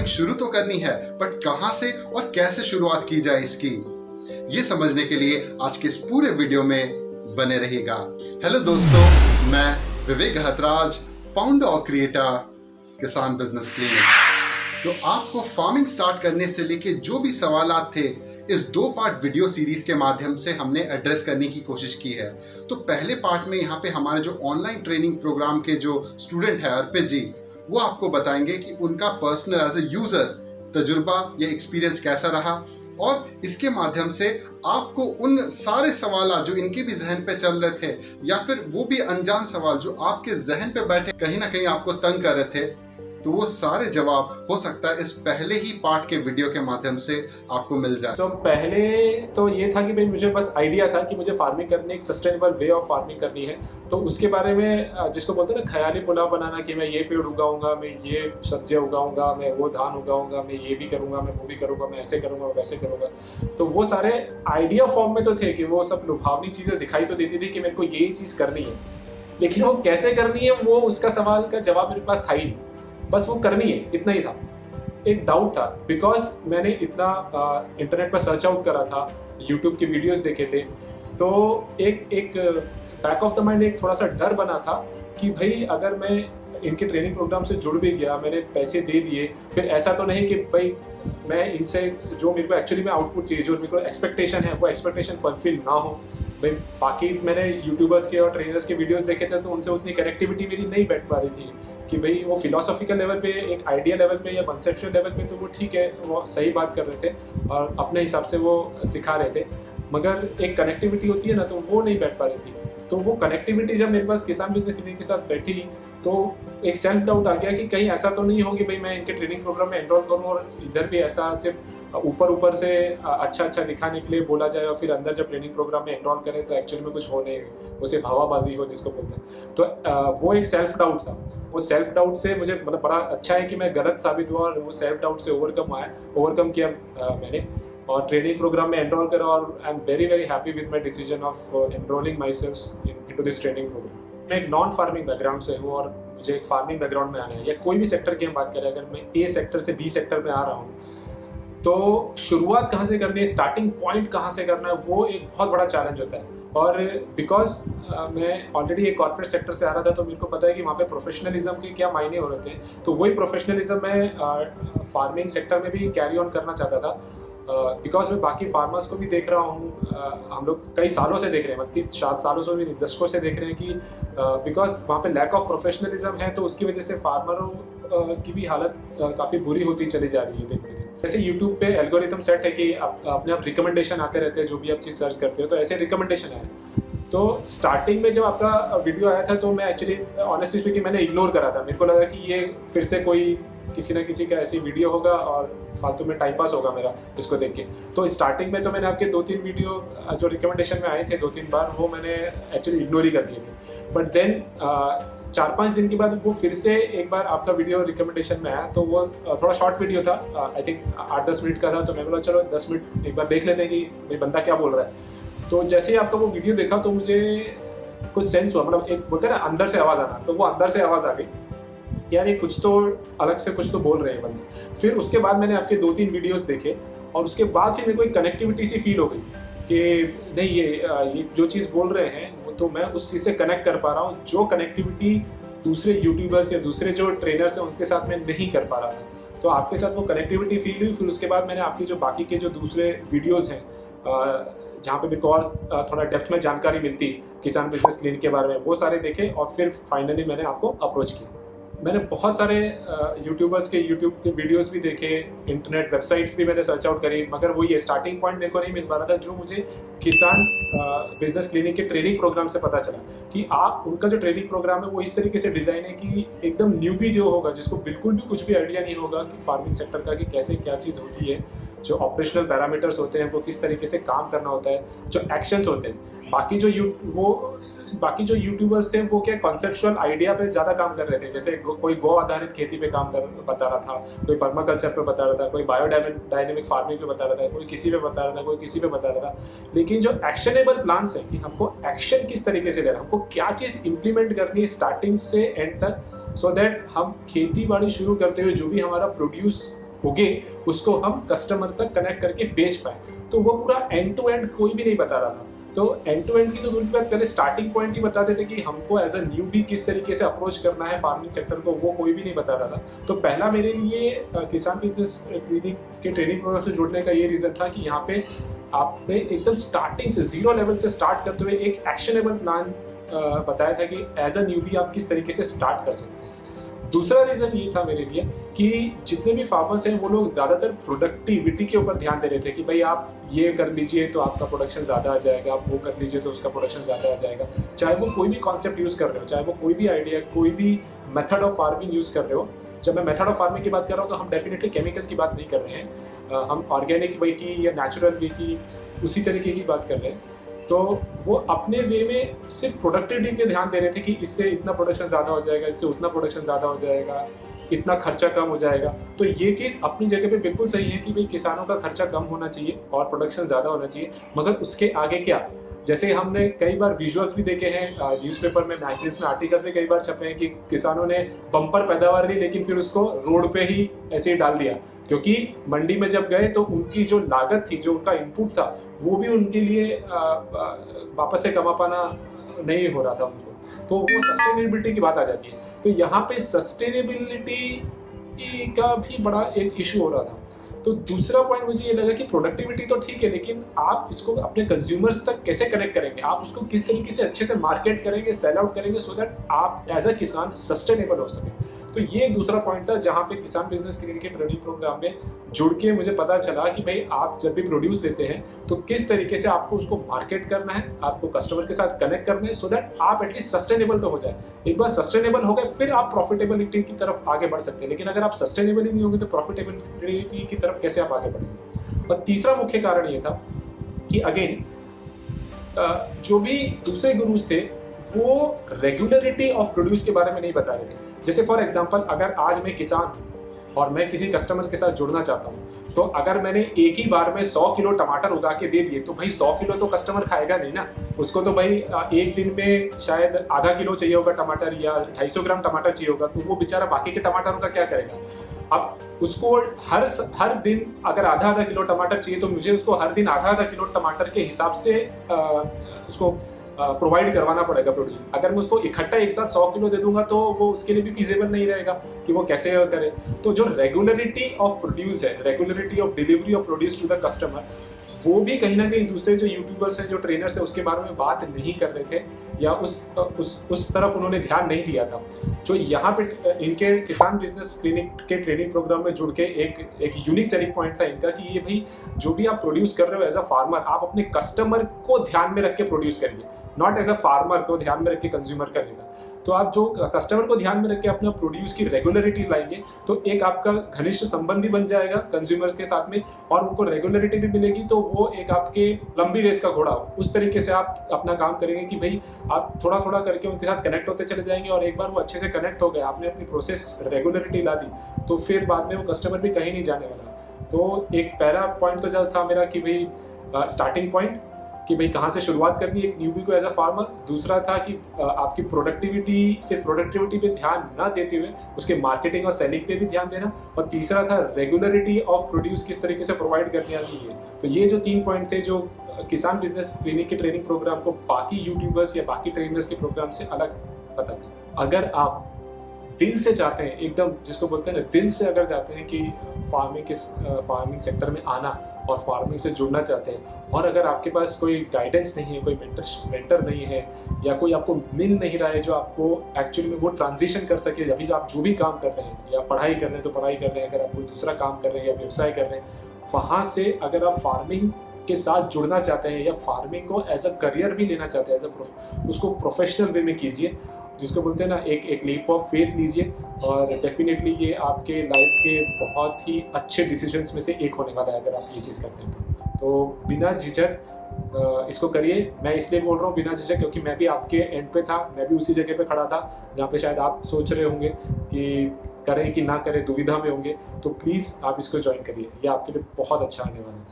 Farming शुरू तो करनी है, बट कहां से और कैसे शुरुआत की जाए इसकी, ये समझने के लिए आज के इस पूरे वीडियो में बने रहिएगा। हेलो दोस्तों, मैं विवेक हतराज, फाउंडर और क्रिएटर किसान बिजनेस क्लिनिक। तो आपको फार्मिंग स्टार्ट करने से लेके जो भी सवालात थे, इस 2 पार्ट वीडियो सीरीज के माध्यम से हमने एड्रेस करने की कोशिश की है। तो पहले पार्ट में यहाँ पे हमारे जो ऑनलाइन ट्रेनिंग प्रोग्राम के जो स्टूडेंट है अर्पित जी, वो आपको बताएंगे कि उनका पर्सनल एज ए यूजर तजुर्बा या एक्सपीरियंस कैसा रहा, और इसके माध्यम से आपको उन सारे सवाल जो इनके भी जहन पे चल रहे थे, या फिर वो भी अनजान सवाल जो आपके जहन पे बैठे कहीं ना कहीं आपको तंग कर रहे थे, तो वो सारे जवाब हो सकता है इस पहले ही पार्ट के वीडियो के माध्यम से आपको मिल जाए। तो पहले तो ये था कि भाई मुझे बस आइडिया था कि मुझे फार्मिंग करनी, एक सस्टेनेबल वे ऑफ फार्मिंग करनी है। तो उसके बारे में जिसको बोलते हैं ना ख्याली पुलाव बनाना, कि मैं ये पेड़ उगाऊंगा, मैं ये सब्जियां उगाऊंगा, मैं वो धान उगाऊंगा, मैं ये भी करूंगा, मैं वो भी करूंगा, मैं ऐसे करूंगा, वैसे करूंगा। तो वो सारे आइडिया फॉर्म में तो थे कि वो सब लुभावनी चीजें दिखाई तो देती थी कि मेरे को यही चीज करनी है, लेकिन वो कैसे करनी है वो उसका सवाल का जवाब मेरे पास था ही नहीं। बस वो करनी है, इतना ही था। एक डाउट था, बिकॉज मैंने इतना इंटरनेट पर सर्च आउट करा था, यूट्यूब के वीडियोस देखे थे, तो एक बैक ऑफ द माइंड एक थोड़ा सा डर बना था कि भाई अगर मैं इनके ट्रेनिंग प्रोग्राम से जुड़ भी गया, मैंने पैसे दे दिए, फिर ऐसा तो नहीं कि भाई मैं इनसे जो मेरे को एक्चुअली में आउटपुट चाहिए, जो मेरे को एक्सपेक्टेशन है, वो एक्सपेक्टेशन फुलफिल ना हो। भाई बाकी मैंने यूट्यूबर्स के और ट्रेनर्स के वीडियोस देखे थे, तो उनसे उतनी कनेक्टिविटी मेरी नहीं बैठ पा रही थी कि भाई वो फिलोसॉफिकल लेवल पे, एक आइडिया लेवल पे या कंसेप्चुअल लेवल पे तो वो ठीक है, वो सही बात कर रहे थे और अपने हिसाब से वो सिखा रहे थे, मगर एक कनेक्टिविटी होती है ना, तो वो नहीं बैठ पा रही थी। तो वो कनेक्टिविटी जब मेरे पास किसान बिजनेस क्लिनिक के साथ बैठी, तो एक सेल्फ डाउट आ गया कि कहीं ऐसा तो नहीं हो कि भाई मैं इनके ट्रेनिंग प्रोग्राम में एनरोल करूँ और इधर भी ऐसा सिर्फ ऊपर से अच्छा दिखाने के लिए बोला जाए, और फिर अंदर जब ट्रेनिंग प्रोग्राम में एनरोल करें तो एक्चुअली में कुछ हो नहीं, वो सिर्फ हवाबाजी हो जिसको बोलते हैं। तो वो एक सेल्फ डाउट था। वो सेल्फ डाउट से मुझे मतलब बड़ा अच्छा है कि मैं गलत साबित हुआ और वो सेल्फ डाउट से ओवरकम किया मैंने, और ट्रेनिंग प्रोग्राम में एनरोल करा, और I am very happy with my decision of enrolling myself into this training program. मैं एक नॉन फार्मिंग बैकग्राउंड से हूँ और मुझे एक फार्मिंग बैकग्राउंड में आना है, या कोई भी सेक्टर की हम बात करें, अगर मैं ए सेक्टर से बी सेक्टर में आ रहा हूँ, तो शुरुआत कहाँ से करनी है, स्टार्टिंग पॉइंट कहाँ से करना है, वो एक बहुत बड़ा चैलेंज होता है। और बिकॉज मैं ऑलरेडी एक कॉर्पोरेट सेक्टर से आ रहा था, तो मेरे को पता है कि वहाँ पे प्रोफेशनलिज्म के क्या मायने हो रहे थे, तो वही प्रोफेशनलिज्म मैं फार्मिंग सेक्टर में भी कैरी ऑन करना चाहता था। बिकॉज मैं बाकी फार्मर्स को भी देख रहा हूँ, हम लोग कई सालों से देख रहे हैं, मतलब 7 सालों से भी नहीं, दशकों से देख रहे हैं कि बिकॉज वहाँ पे लैक ऑफ प्रोफेशनलिज्म है, तो उसकी वजह से फार्मरों की भी हालत काफ़ी बुरी होती चली जा रही है दिन पे दिन। जैसे यूट्यूब पे एल्गोरिथम सेट है कि अपने आप रिकमेंडेशन आते रहते हैं, जो भी आप चीज़ सर्च करते हो तो ऐसे रिकमेंडेशन है। तो स्टार्टिंग में जब आपका वीडियो आया था, तो मैं एक्चुअली ऑनेस्टली स्पीकिंग मैंने इग्नोर करा था। मेरे को लगा कि ये फिर से कोई किसी ना किसी का ऐसी वीडियो होगा और फालतू में टाइम पास होगा मेरा इसको देख के। तो स्टार्टिंग में तो मैंने आपके 2-3 वीडियो जो रिकमेंडेशन में आए थे 2-3 बार, वो मैंने एक्चुअली इग्नोर ही कर दिए थे। बट देन 4-5 दिन के बाद वो फिर से एक बार आपका वीडियो रिकमेंडेशन में आया, तो वो थोड़ा शॉर्ट वीडियो था, आई थिंक 8-10 मिनट का था। तो मैं बोला चलो 10 मिनट एक बार देख लेते हैं कि भाई बंदा क्या बोल रहा है। तो जैसे ही आपका वो वीडियो देखा, तो मुझे कुछ सेंस हुआ, मतलब एक बोलते हैं ना अंदर से आवाज़ आना, तो वो अंदर से आवाज़ आ गई यार, ये कुछ तो अलग से कुछ तो बोल रहे हैं बंदे। फिर उसके बाद मैंने आपके 2-3 वीडियोस देखे, और उसके बाद फिर मेरे को एक कनेक्टिविटी सी फील हो गई कि नहीं, ये जो चीज़ बोल रहे हैं वो तो मैं उस चीज़ से कनेक्ट कर पा रहा हूँ, जो कनेक्टिविटी दूसरे यूट्यूबर्स या दूसरे जो ट्रेनर्स हैं उनके साथ मैं नहीं कर पा रहा था। तो आपके साथ वो कनेक्टिविटी फील हुई। फिर उसके बाद मैंने आपकी जो बाकी के जो दूसरे वीडियोज़ हैं, जहाँ पे मेरे को और थोड़ा डेप्थ में जानकारी मिलती किसान बिजनेस क्लिनिक के बारे में, वो सारे देखे, और फिर फाइनली मैंने आपको अप्रोच किया। मैंने बहुत सारे यूट्यूबर्स के यूट्यूब के वीडियोस भी देखे, इंटरनेट वेबसाइट्स भी मैंने सर्च आउट करी, मगर वो ये स्टार्टिंग पॉइंट मेरे को नहीं मिल पा रहा था, जो मुझे किसान बिजनेस क्लिनिक के ट्रेनिंग प्रोग्राम से पता चला कि आप उनका जो ट्रेनिंग प्रोग्राम है वो इस तरीके से डिज़ाइन है कि एकदम न्यूबी जो होगा, जिसको बिल्कुल भी कुछ भी आइडिया नहीं होगा कि फार्मिंग सेक्टर का कि कैसे क्या चीज़ होती है, जो ऑपरेशनल पैरामीटर्स होते हैं वो किस तरीके से काम करना होता है, जो एक्शंस होते हैं। बाकी जो यूट्यूबर्स थे वो क्या कॉन्सेप्चुअल आइडिया पे ज़्यादा काम कर रहे थे, जैसे कोई गो आधारित खेती पे बता रहा था, कोई पर्माकल्चर पे बता रहा था, कोई बायोडायनेमिक फार्मिंग पे बता रहा था, कोई किसी पे बता रहा था, कोई किसी पे बता रहा था। लेकिन जो एक्शनेबल प्लान्स है कि हमको एक्शन किस तरीके से लेना, हमको क्या चीज़ इंप्लीमेंट करनी है स्टार्टिंग से एंड तक, सो दैट हम खेती बाड़ी शुरू करते हुए जो भी हमारा प्रोड्यूस उगे उसको हम कस्टमर तक कनेक्ट करके बेच पाए। तो वो पूरा एंड टू एंड कोई भी नहीं बता रहा था। तो एंड टू एंड की तो दूर की बात, पहले स्टार्टिंग पॉइंट ही बता देते कि हमको एज अ न्यूबी किस तरीके से अप्रोच करना है फार्मिंग सेक्टर को, वो कोई भी नहीं बता रहा था। तो पहला मेरे लिए किसान बिजनेस क्लिनिक के ट्रेनिंग प्रोग्राम से जुड़ने का ये रीज़न था कि यहाँ पे आपने एकदम स्टार्टिंग से जीरो लेवल से स्टार्ट करते हुए एक एक्शनेबल प्लान बताया था कि एज अ न्यूबी आप किस तरीके से स्टार्ट कर सकते हैं। दूसरा रीज़न ये था मेरे लिए कि जितने भी फार्मर्स हैं वो लोग ज़्यादातर प्रोडक्टिविटी के ऊपर ध्यान दे रहे थे कि भाई आप ये कर लीजिए तो आपका प्रोडक्शन ज़्यादा आ जाएगा, आप वो कर लीजिए तो उसका प्रोडक्शन ज़्यादा आ जाएगा। चाहे वो कोई भी कॉन्सेप्ट यूज़ कर रहे हो, चाहे वो कोई भी आइडिया, कोई भी मेथड ऑफ फार्मिंग यूज़ कर रहे हो। जब मैं मेथड ऑफ फार्मिंग की बात कर रहा हूँ तो हम डेफिनेटली केमिकल की बात नहीं कर रहे हैं, हम ऑर्गेनिक वे की या नेचुरल वे की उसी तरीके की बात कर रहे हैं। तो वो अपने वे में सिर्फ प्रोडक्टिविटी पे ध्यान दे रहे थे कि इससे इतना प्रोडक्शन ज़्यादा हो जाएगा, इससे उतना प्रोडक्शन ज़्यादा हो जाएगा, इतना खर्चा कम हो जाएगा। तो ये चीज़ अपनी जगह पे बिल्कुल सही है कि भाई किसानों का खर्चा कम होना चाहिए और प्रोडक्शन ज़्यादा होना चाहिए, मगर उसके आगे क्या? जैसे हमने कई बार विजुअल्स भी देखे हैं, न्यूज़पेपर में, मैगजीन्स में आर्टिकल्स में कई बार छपे हैं कि किसानों ने बम्पर पैदावार ली लेकिन फिर उसको रोड पे ही ऐसे ही डाल दिया, क्योंकि मंडी में जब गए तो उनकी जो लागत थी, जो उनका इनपुट था, वो भी उनके लिए वापस से कमा पाना नहीं हो रहा था उनको। तो वो सस्टेनेबिलिटी की बात आ जाती है। तो यहाँ पे सस्टेनेबिलिटी का भी बड़ा एक इशू हो रहा था। तो दूसरा पॉइंट मुझे ये लगा कि प्रोडक्टिविटी तो ठीक है, लेकिन आप इसको अपने कंज्यूमर्स तक कैसे कनेक्ट करेंगे, आप उसको किस तरीके से अच्छे से मार्केट करेंगे, सेल आउट करेंगे, सो दैट आप एज अ किसान सस्टेनेबल हो सके। तो ये दूसरा पॉइंट था जहाँ पे किसान बिजनेस क्लिनिक के ट्रेनिंग प्रोग्राम में जुड़ के मुझे पता चला कि भाई आप जब भी प्रोड्यूस देते हैं तो किस तरीके से आपको उसको मार्केट करना है, आपको कस्टमर के साथ कनेक्ट करना है, सो दैट आप एटलीस्ट सस्टेनेबल तो हो जाए। एक बार सस्टेनेबल हो गए फिर आप प्रॉफिटेबिलिटी की तरफ आगे बढ़ सकते हैं, लेकिन अगर आप सस्टेनेबल ही नहीं होंगे तो प्रॉफिटेबिलिटी की तरफ कैसे आप आगे बढ़ेंगे। और तीसरा मुख्य कारण ये था कि अगेन जो भी दूसरे गुरुज थे वो रेगुलरिटी ऑफ प्रोड्यूस के बारे में नहीं बता रहे थे। जैसे फॉर एग्जांपल, अगर आज मैं किसान और मैं किसी कस्टमर के साथ जुड़ना चाहता हूँ, तो अगर मैंने एक ही बार में 100 किलो टमाटर उगा के दे दिए तो भाई 100 किलो तो कस्टमर खाएगा नहीं ना। उसको तो भाई एक दिन में शायद आधा किलो चाहिए होगा टमाटर या 250 ग्राम टमाटर चाहिए होगा, तो वो बेचारा बाकी के टमाटरों का क्या करेगा। अब उसको हर दिन अगर आधा आधा किलो टमाटर चाहिए तो मुझे उसको हर दिन आधा आधा किलो टमाटर के हिसाब से उसको प्रोवाइड करवाना पड़ेगा प्रोड्यूस। अगर मैं उसको इकट्ठा एक साथ 100 किलो दे दूंगा तो वो उसके लिए भी फीजेबल नहीं रहेगा कि वो कैसे करे। तो जो रेगुलरिटी ऑफ प्रोड्यूस है, regularity of delivery of produce to the customer, वो भी कहीं ना कहीं दूसरे जो यूट्यूबर्स हैं, जो ट्रेनर्स हैं, उसके बारे में बात नहीं कर रहे थे या उस तरफ उन्होंने ध्यान नहीं दिया था। जो यहाँ पे इनके किसान बिजनेस क्लिनिक के ट्रेनिंग प्रोग्राम में जुड़ के एक यूनिक सेलिंग पॉइंट था इनका कि ये भाई जो भी आप प्रोड्यूस कर रहे हो एज अ फार्मर, आप अपने कस्टमर को ध्यान में रख के प्रोड्यूस करिए, नॉट एज अ फार्मर को ध्यान में रख के कंज्यूमर करेगा। तो आप जो कस्टमर को ध्यान में रख के अपना प्रोड्यूस की रेगुलरिटी लाएंगे तो एक आपका घनिष्ठ संबंध भी बन जाएगा कंज्यूमर्स के साथ में, और उनको रेगुलरिटी भी मिलेगी। तो वो एक आपके लंबी रेस का घोड़ा हो, उस तरीके से आप अपना काम करेंगे कि भाई आप थोड़ा थोड़ा करके उनके साथ कनेक्ट होते चले जाएंगे, और एक बार वो अच्छे से कनेक्ट हो गए, आपने अपनी प्रोसेस रेगुलरिटी ला दी, तो फिर बाद में वो कस्टमर भी कहीं नहीं जाने वाला। तो एक पहला पॉइंट तो जब था मेरा कि भाई स्टार्टिंग पॉइंट कि भाई कहाँ से शुरुआत करनी है एक न्यूबी को एज अ फार्मर। दूसरा था कि आपकी प्रोडक्टिविटी पे ध्यान ना देते हुए उसके मार्केटिंग और सेलिंग पे भी ध्यान देना। और तीसरा था रेगुलरिटी ऑफ प्रोड्यूस किस तरीके से प्रोवाइड करनी आती है। तो ये जो 3 पॉइंट थे जो किसान बिजनेस क्लिनिक के ट्रेनिंग प्रोग्राम को बाकी यूट्यूबर्स या बाकी ट्रेनर्स के प्रोग्राम से अलग बताते हैं। अगर आप दिल से चाहते हैं, एकदम जिसको बोलते हैं ना, दिल से अगर चाहते हैं कि फार्मिंग सेक्टर में आना और फार्मिंग से जुड़ना चाहते हैं, और अगर आपके पास कोई गाइडेंस नहीं है, कोई मेंटर नहीं है, या कोई आपको मिल नहीं रहा है जो आपको एक्चुअली में वो ट्रांजिशन कर सके, अभी आप जो भी काम कर रहे हैं या पढ़ाई कर रहे हैं तो पढ़ाई कर रहे हैं, अगर आप कोई दूसरा काम कर रहे हैं या व्यवसाय कर रहे हैं, वहाँ से अगर आप फार्मिंग के साथ जुड़ना चाहते हैं या फार्मिंग को एज अ करियर भी लेना चाहते हैं, तो उसको प्रोफेशनल वे में कीजिए, जिसको बोलते हैं ना, एक लीप ऑफ फेथ लीजिए, और डेफिनेटली ये आपके लाइफ के बहुत ही अच्छे डिसीजंस में से एक होने वाला है अगर आप ये चीज़ करते हैं तो बिना झिझक इसको करिए। मैं इसलिए बोल रहा हूँ बिना झिझक क्योंकि मैं भी आपके एंड पे था, मैं भी उसी जगह पे खड़ा था जहाँ पे शायद आप सोच रहे होंगे कि करें कि ना करें, दुविधा में होंगे। तो प्लीज़ आप इसको ज्वाइन करिए, ये आपके लिए बहुत अच्छा आने वाला है।